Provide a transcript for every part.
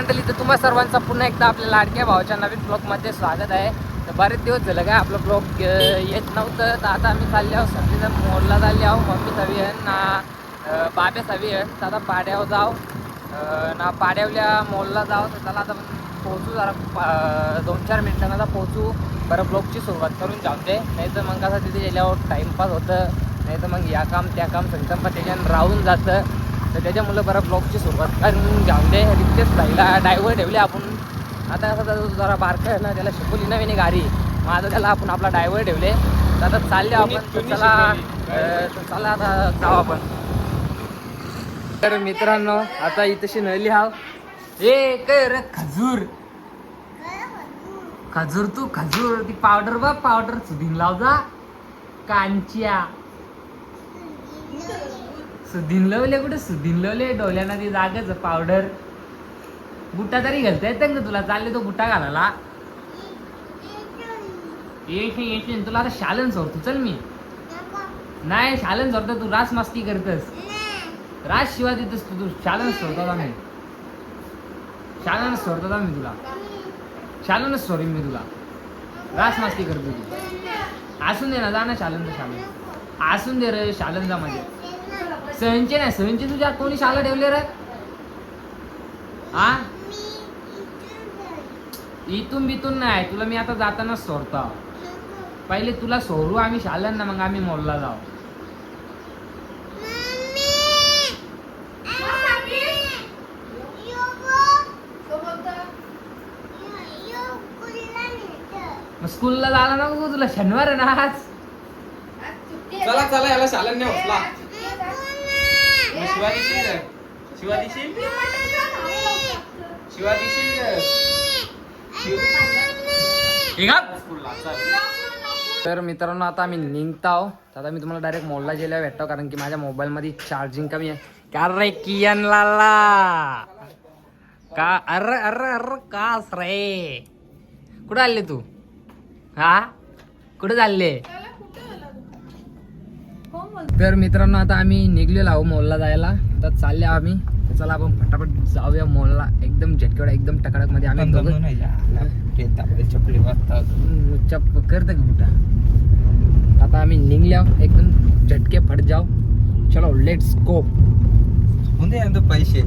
मंडळी, तर तुम्हा सर्वांचा पुन्हा एकदा आपल्या लाडक्या भावाच्या नवीन ब्लॉगमध्ये स्वागत आहे. तर बरेच दिवस झालं काय आपलं ब्लॉग येत नव्हतं, तर आता आम्ही चालले आहोत सध्या मोडला चालले आहो. मम्मी हवी आहे ना बाब्यास हवी आहे, तर आता पाड्यावर जाऊ ना पाड्यावल्या मोलला जाऊ. तर त्याला आता पोहोचू जरा 2-4 मिनिटांना आता पोहोचू. बरं ब्लॉगची सुरुवात करून जाऊ दे, नाही तर मग कसं तिथे गेल्यावर टाईमपास होतं, नाही तर मग या काम त्या काम संकल्प त्याच्यानं राहून जातं. तर त्याच्यामुळं बरं ब्लॉगची सुरुवात करून जाऊ दे. तिथेच जायला डायव्हर ठेवले आपण. आता कसं जरा बारकं आहे ना, त्याला शिकवली नवीन गाडी, मग आता त्याला आपण आपला डायव्हर ठेवले. तर आता चालले आपण, चला आता जाऊ आपण. तर मित्रांनो, आता इथशी नळली हाव. ए काय रे खजूर, खजूर तू खजूर, ती पावडर बघ, पावडर सुधीन लाव जा कांच्या. सुधीन लवले कुठे सुधीन लवले डोल्याना ती जागच पावडर. बुट्टा तरी घालता येतं का तुला? चालले तो बुट्टा घालायला येते तुला. आता शालन सोडतो चल. मी नाही शालन सोडतो, तू रास मस्ती करतस, रास शिवा देतस तू. शालन सोडतो आम्ही, शालनच सोडतो आम्ही तुला, शालनच सोडीन मी तुला. रास मस्ती करतो तू. असून दे ना, जा ना शालन, तर शालन असून दे रे, शालन जा. माझे सहनचे नाही, सहनचे तुझ्या कोणी शाला ठेवले रे? हा इथून बिथून नाही, तुला मी आता जातानाच सोडतो. पहिले तुला सोडू आम्ही शालन ना, मग आम्ही मोलला जाऊ. मग स्कूलला जायला नको तुला? शनिवार आहे ना आज. चला चला, याला शालन नाही उचला. शिवा दिशील, शिवा दिशील, शिवा दिशील. तर मित्रांनो, आता आम्ही निघतो आहो. आता मी तुम्हाला डायरेक्ट मॉलला गेल्यावर भेटतो, कारण की माझ्या मोबाईलमध्ये चार्जिंग कमी आहे. का रे कियन लाला, का अरे अरे अरे कास रे, कुठं आले तू? हा कुठे चालले? तर मित्रांनो, आता आम्ही निघलेलो आहो मॉलला जायला. तर चालले आम्ही, तर चला आपण फटाफट जाऊया मॉलला. एकदम झटकेवर, एकदम टकडक मध्ये आम्ही चप करतं का कुठं. आता आम्ही निघले आहो, एकदम झटके फट जाऊ. चलो लेट्स गो. पैसे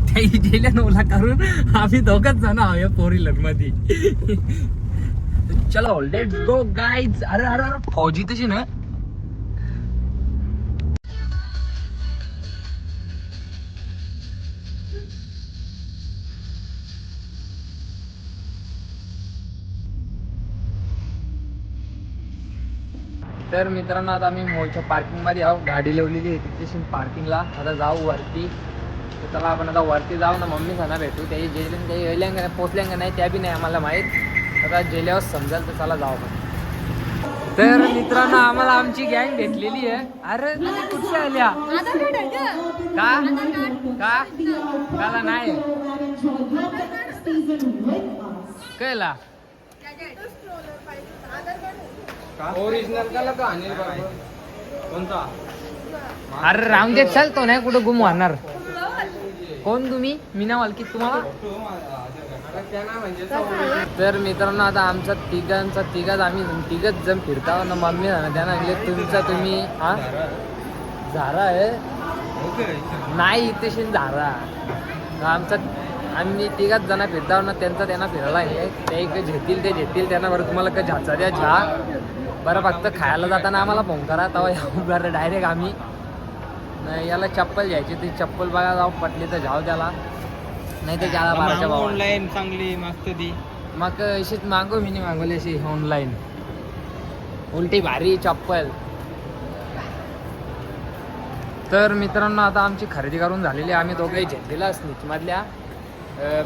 त्याही गेल्या नवला करून आम्ही दोघच जण आहोत फोर व्हीलर मध्ये. चलो लेट्स गो गाईज. अरे अरे अरे फौजी तशी ना. तर मित्रांनो, आता आम्ही मॉलच्या पार्किंग मध्ये आहो. गाडी लावलेली आहे तिथे पार्किंगला. आता जाऊ वरती. तर चला आपण आता वरती जाऊ ना, मम्मी सांगा भेटू. त्याही जेल्या काही येल्या का नाही, पोचल्या का नाही त्या बी नाही आम्हाला माहीत. आता जेल्यावर समजाल, तर चला जाऊ आपण. तर मित्रांनो, आम्हाला आमची गँग भेटलेली आहे. अरे तुम्ही कुठच्या आल्या? का काला नाही कळला? ओरिजिनल का लगा अनिल बरोबर कोणता? अरे रामदेव चल, तो नाही कुठं गुम होणार. कोण तुम्ही? मी ना वालकीत तुम्हाला. तर मित्रांनो, आता आमचा तिघाच आम्ही तिघच जण फिरता ना. मम्मी ना त्यांना तुमचा तुम्ही हा झारा आहे नाही इथे झारा. आमचा आम्ही तिघाच जण फिरता ना, त्यांचा त्यांना फिरायला आहे. ते एक झेतील ते झेतील त्यांना. बरं तुम्हाला काय झाचा द्या झा. बरं फक्त खायला जाताना आम्हाला फोन करा, तेव्हा बरं डायरेक्ट आम्ही नाही. याला चप्पल घ्यायची, ती चप्पल बघा जाऊ, पटली तर जाऊ त्याला, नाही तर ज्याला बाराच्या भाव. ऑनलाईन चांगली मस्त दी. मग अशीच मागू, मी नाही मागवली अशी ऑनलाईन उलटी भारी चप्पल. तर मित्रांनो, आता आमची खरेदी करून झालेली. आम्ही दोघंही घेतलेला स्निचमधल्या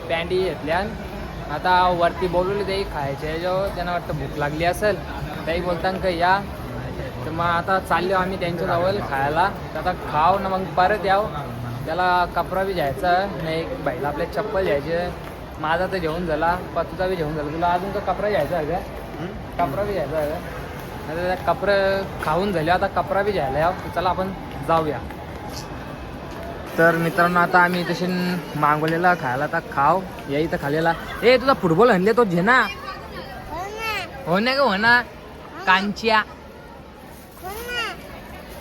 पॅन्टी घेतल्या. आता वरती बोलवली त्याही खायच्या याच्यावर, त्यांना वाटतं भूक लागली असेल, त्याही बोलताना का या. तर मग आता चाललो आम्ही त्यांच्याजवळ खायला. तर आता खाव ना, मग परत याव. त्याला कपडा बी घ्यायचा नाही, एक बाईला आपल्या चप्पल घ्यायचे. माझा तर घेऊन झाला, तुझा बी घेऊन झाला. तुला अजून का कपडा घ्यायचा आहे का? कपडा बी घ्यायचा आहे का? आता कपडे खाऊन झाले, आता कपडा बी घ्यायला याव. चला आपण जाऊया. तर मित्रांनो आता आम्ही तसे मागवलेला खायला आता खाव या इथं खाल्लेला. ए तुझा फुटबॉल आणले तो झेना हो ना ग हो ना कांच्या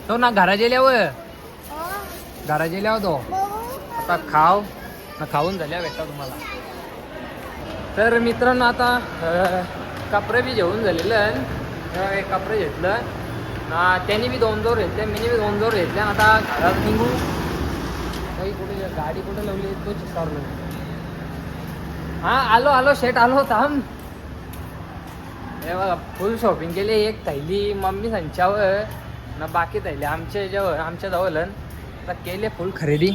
तो ना घरा गेल्यावर तो आता खाव ना खाऊन झाल्या भेटता तुम्हाला. तर मित्रांनो आता कपडे बी घेऊन झालेलं कपडे घेतलं ना त्यांनी बी 2 जोर घेतले मी बी 2 जोर घेतले. आता घरात निघू काही कुठे गाडी कुठे लावली तो चिसावलं. हां आलो शेट आलो थांब. हे बघा फुल शॉपिंग केली. एक थैली मम्मी संच्यावर ना बाकी थैली आमच्या जवळ आता केले फुल खरेदी.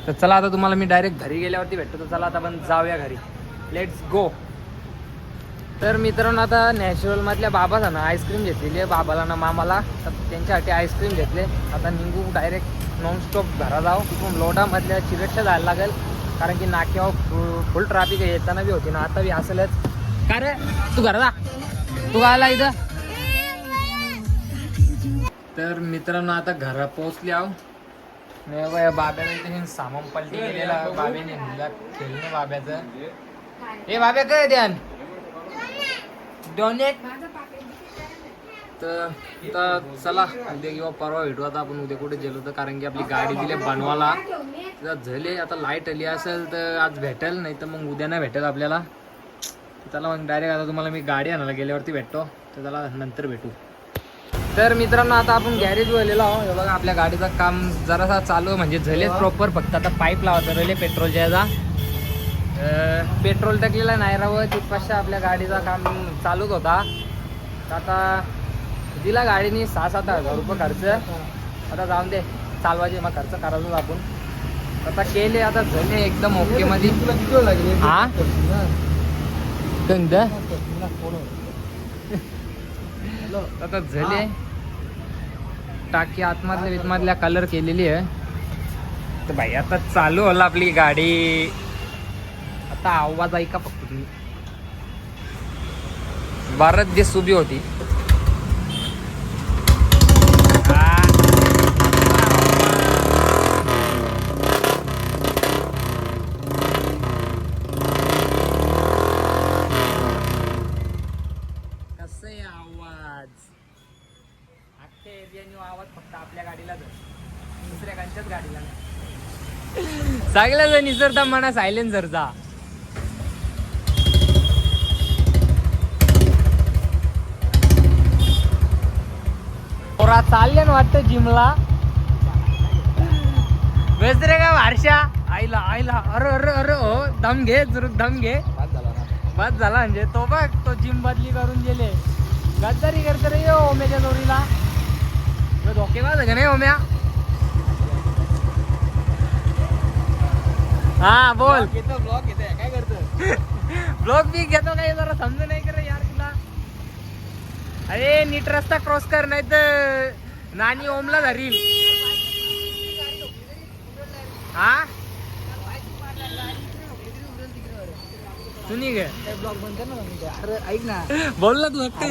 तर चला आता तुम्हाला मी डायरेक्ट घरी गेल्यावरती भेटतो. तर चला आता आपण जाऊया घरी. Let's go. तर मित्रांनो आता नॅचरलमधल्या बाबाला ना आईस्क्रीम घेतलेली आहे बाबाला ना मामाला. तर त्यांच्यासाठी आईस्क्रीम घेतले. आता निघू डायरेक्ट नॉनस्टॉप घरा जाऊ. तिथून लोटामधल्या चिरटच्या जायला लागेल कारण की नाक्यावर फुल ट्रॅफिक येताना बी होती ना आता बी असेलच. का रे तू घरा जा तू आला इथं. तर मित्रांनो आता घरा पोहोचले आहो. बाब्याने इथे सामान पलटी केलेला बाब्याने खेळणं बाब्याचं. हे बाब्या काय ध्यान डोनेट. तर आता चला उद्या किंवा परवा भेटू. आता आपण उद्या कुठे गेलो तर कारण की आपली गाडी दिली बनवायला झाले. आता लाईट आली असेल तर आज भेटेल नाही तर मग उद्या नाही भेटेल आपल्याला. चला मग डायरेक्ट आता तुम्हाला मी गाडी आणायला गेल्यावरती भेटतो. तर त्याला नंतर भेटू. तर मित्रांनो आता आपण गॅरेज आलेलो आहो. हे बघा आपल्या गाडीचं काम जरासा चालू म्हणजे झालेच प्रॉपर. फक्त आता पाईप लावायचं राहिले पेट्रोलच्या याचा. पेट्रोल टाकलेला नाही राहावं तिथपासच्या आपल्या गाडीचा काम चालूच होता. आता दिला गाडीने 6-7 हजार रुपये खर्च. आता जाऊन दे चालवायचे मग खर्च करायचोच आपण. आता केले आता झाले एकदम ओके मध्ये. हा कंद आता झाले टाकी आतमधल्या कलर केलेली आहे. तर भाई आता चालू होला आपली गाडी. आता आवाज ऐका फक्त तुम्ही. भारत देश उभी होती. आवाज फक्त आपल्या गाडीला दुसऱ्या कांच्याच गाडीला नाही. चांगला निसरता म्हणा सायलेन्सरचा. चालले ना वाटतं जिमला बेसरे का वारशा आईला अरे अरे अरे हो दम घे जरूर दम घे. बस झाला म्हणजे तो बघ तो जिम बदली करून गेले. गद्दारी करते रे यो ओम्याच्या जोडीला. धोकेबाज आहे का नाही ओम्या. हा बोल ब्लॉग घेतो काय करतो. ब्लॉग बी घेतो काही जरा समज नाही कर यार तुला. अरे नीट रस्ता क्रॉस कर नाही तर नानी ओमला धरील. हा सुनी गे ब्लॉग बंद कर ना. अरे ऐक ना बोल ना तू हक्क.